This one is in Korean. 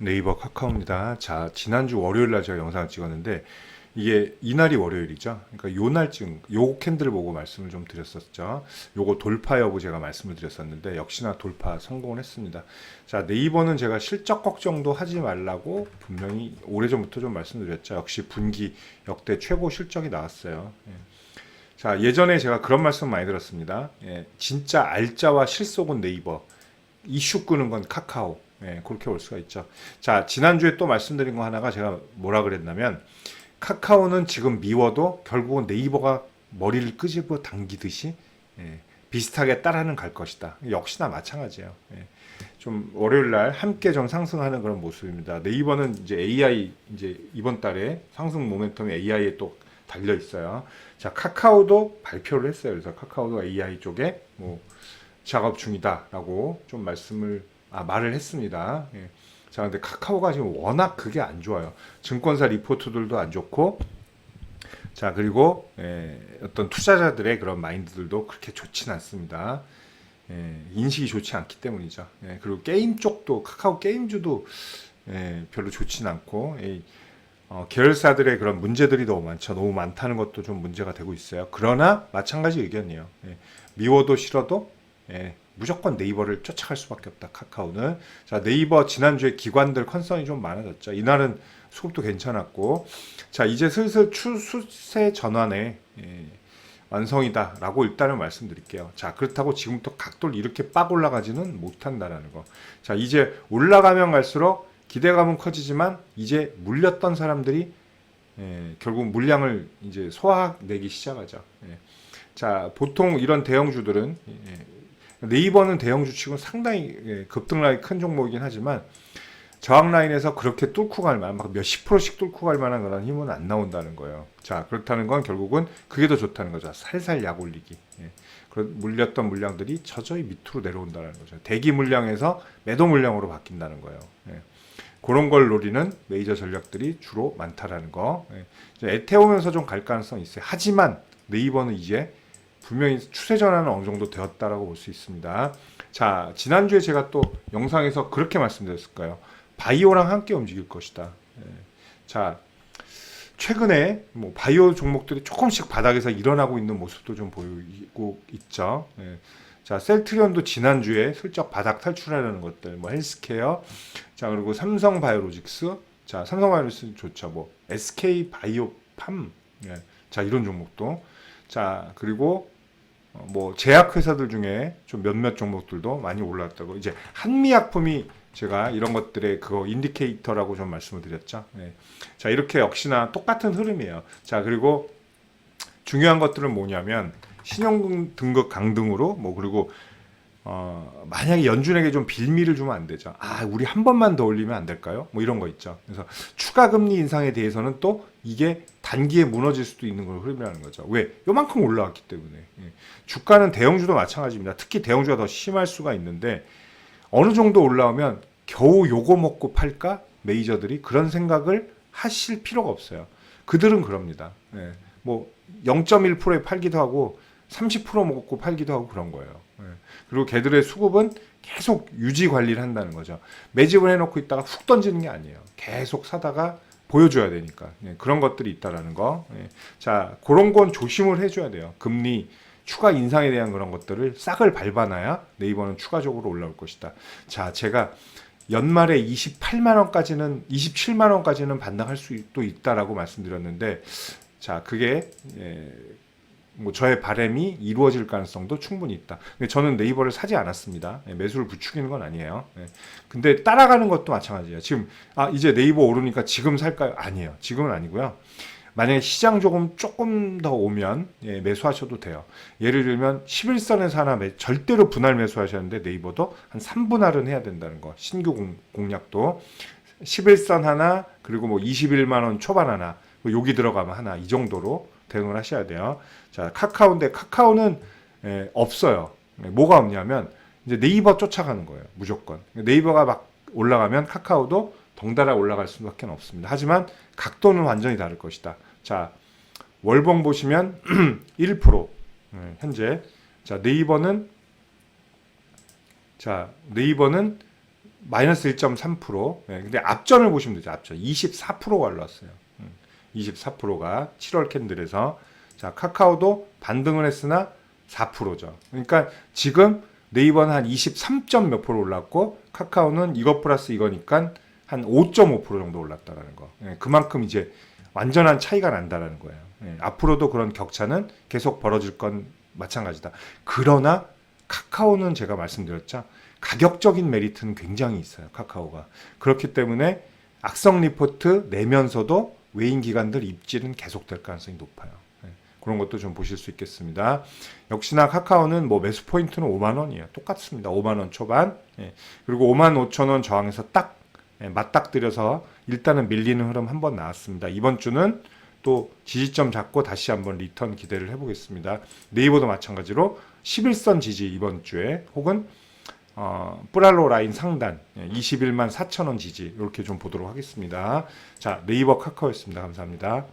네이버 카카오입니다. 자, 지난주 월요일 날 제가 영상을 찍었는데 이게 이날이 월요일이죠. 그러니까 요날 찍은 요 캔들 보고 말씀을 좀 드렸었죠. 요거 돌파 여부 제가 말씀을 드렸었는데 역시나 돌파 성공을 했습니다. 자, 네이버는 제가 실적 걱정도 하지 말라고 분명히 오래전부터 좀 말씀드렸죠. 역시 분기 역대 최고 실적이 나왔어요. 예. 자, 예전에 제가 그런 말씀 많이 들었습니다. 예, 진짜 알짜와 실속은 네이버, 이슈 끄는 건 카카오. 예, 그렇게 볼 수가 있죠. 자, 지난주에 또 말씀드린 거 하나가 제가 뭐라 그랬냐면, 카카오는 지금 미워도 결국은 네이버가 머리를 끄집어 당기듯이 예, 비슷하게 따라는 갈 것이다. 역시나 마찬가지예요. 예, 좀 월요일 날 함께 좀 상승하는 그런 모습입니다. 네이버는 이제 AI 이제 이번 달에 상승 모멘텀이 AI에 또 달려 있어요. 자, 카카오도 발표를 했어요. 그래서 카카오도 AI 쪽에 뭐 작업 중이다라고 좀 말을 했습니다. 예. 자, 근데 카카오가 지금 워낙 그게 안 좋아요. 증권사 리포트들도 안 좋고, 자, 그리고 어떤 투자자들의 그런 마인드들도 그렇게 좋진 않습니다. 인식이 좋지 않기 때문이죠. 그리고 게임 쪽도 카카오 게임주도 별로 좋진 않고, 계열사들의 그런 문제들이 너무 많죠. 너무 많다는 것도 좀 문제가 되고 있어요. 그러나 마찬가지 의견이에요. 미워도 싫어도 무조건 네이버를 쫓아갈 수밖에 없다. 카카오는. 자, 네이버 지난주에 기관들 컨선이 좀 많아졌죠. 이날은 수급도 괜찮았고, 자, 이제 슬슬 추세 전환의 완성이다라고 일단은 말씀드릴게요. 자, 그렇다고 지금부터 각도를 이렇게 빡 올라가지는 못한다라는 거. 자, 이제 올라가면 갈수록 기대감은 커지지만 이제 물렸던 사람들이 결국 물량을 이제 소화내기 시작하죠. 자, 보통 이런 대형주들은 네이버는 대형주 치고 상당히 급등락이 큰 종목이긴 하지만 저항 라인에서 그렇게 뚫고 갈 만한 막 몇십 프로씩 뚫고 갈 만한 그런 힘은 안 나온다는 거예요. 자, 그렇다는 건 결국은 그게 더 좋다는 거죠. 살살 약 올리기. 물렸던 물량들이 저저히 밑으로 내려온다는 거죠. 대기 물량에서 매도 물량으로 바뀐다는 거예요. 그런 걸 노리는 메이저 전략들이 주로 많다라는 거. 애태우면서 좀 갈 가능성이 있어요. 하지만 네이버는 이제 분명히 추세 전환은 어느 정도 되었다라고 볼 수 있습니다. 자, 지난주에 제가 또 영상에서 그렇게 말씀드렸을까요? 바이오랑 함께 움직일 것이다. 자, 최근에 뭐 바이오 종목들이 조금씩 바닥에서 일어나고 있는 모습도 좀 보이고 있죠. 자, 셀트리온도 지난주에 슬쩍 바닥 탈출하려는 것들, 뭐 헬스케어, 자, 그리고 삼성바이오로직스, 자, 삼성바이오로직스 좋죠. 뭐 SK 바이오팜, 자, 이런 종목도. 자, 그리고 뭐 제약회사들 중에 좀 몇몇 종목들도 많이 올랐다고. 이제 한미약품이 제가 이런 것들의 그거 인디케이터라고 좀 말씀을 드렸죠. 자, 이렇게 역시나 똑같은 흐름이에요. 자, 그리고 중요한 것들은 뭐냐면 신용 등급 강등으로 뭐 그리고 만약에 연준에게 좀 빌미를 주면 안 되죠. 아, 우리 한 번만 더 올리면 안 될까요? 뭐 이런 거 있죠. 그래서 추가 금리 인상에 대해서는 또 이게 단기에 무너질 수도 있는 걸 흐름이라는 거죠. 왜? 요만큼 올라왔기 때문에. 주가는 대형주도 마찬가지입니다. 특히 대형주가 더 심할 수가 있는데 어느 정도 올라오면 겨우 요거 먹고 팔까? 메이저들이 그런 생각을 하실 필요가 없어요. 그들은 그럽니다. 뭐 0.1%에 팔기도 하고 30% 먹고 팔기도 하고 그런 거예요. 그리고 걔들의 수급은 계속 유지 관리를 한다는 거죠. 매집을 해놓고 있다가 훅 던지는 게 아니에요. 계속 사다가 보여줘야 되니까. 그런 것들이 있다라는 거. 자, 그런 건 조심을 해줘야 돼요. 금리 추가 인상에 대한 그런 것들을 싹을 밟아놔야 네이버는 추가적으로 올라올 것이다. 자, 제가 연말에 28만 원까지는 27만 원까지는 반등할 수도 있다라고 말씀드렸는데, 자, 그게 뭐 저의 바람이 이루어질 가능성도 충분히 있다. 근데 저는 네이버를 사지 않았습니다. 매수를 부추기는 건 아니에요. 근데 따라가는 것도 마찬가지예요. 지금 이제 네이버 오르니까 지금 살까요? 아니에요. 지금은 아니고요. 만약에 시장 조금 더 오면 매수하셔도 돼요. 예를 들면 11선에서 하나 절대로 분할 매수하셨는데 네이버도 한 3분할은 해야 된다는 거. 신규 공략도 11선 하나 그리고 뭐 21만 원 초반 하나 여기 들어가면 하나 이 정도로 대응을 하셔야 돼요. 자, 카카오인데 카카오는 없어요. 뭐가 없냐면 이제 네이버 쫓아가는 거예요. 무조건. 네이버가 막 올라가면 카카오도 덩달아 올라갈 수밖에 없습니다. 하지만 각도는 완전히 다를 것이다. 자, 월봉 보시면 1% 현재. 자, 네이버는 마이너스 1.3%. 예, 근데 앞전을 보시면 되죠. 앞전 24%가 올랐어요. 24%가 7월 캔들에서. 자, 카카오도 반등을 했으나 4%죠. 그러니까 지금 네이버는 한 23점 몇 프로 올랐고 카카오는 이것 플러스 이거니까 한 5.5% 정도 올랐다라는 거. 예, 그만큼 이제 완전한 차이가 난다라는 거예요. 예, 앞으로도 그런 격차는 계속 벌어질 건 마찬가지다. 그러나 카카오는 제가 말씀드렸죠. 가격적인 메리트는 굉장히 있어요. 카카오가. 그렇기 때문에 악성 리포트 내면서도 외인 기관들 입질은 계속될 가능성이 높아요. 예, 그런 것도 좀 보실 수 있겠습니다. 역시나 카카오는 뭐 매수 포인트는 5만 원이에요. 똑같습니다. 5만 원 초반. 예, 그리고 5만 5천 원 저항에서 딱 맞닥뜨려서 일단은 밀리는 흐름 한번 나왔습니다. 이번 주는 또 지지점 잡고 다시 한번 리턴 기대를 해보겠습니다. 네이버도 마찬가지로 11선 지지 이번 주에 혹은 뿌랄로 라인 상단 21만 4천 원 지지 이렇게 좀 보도록 하겠습니다. 자, 네이버 카카오였습니다. 감사합니다.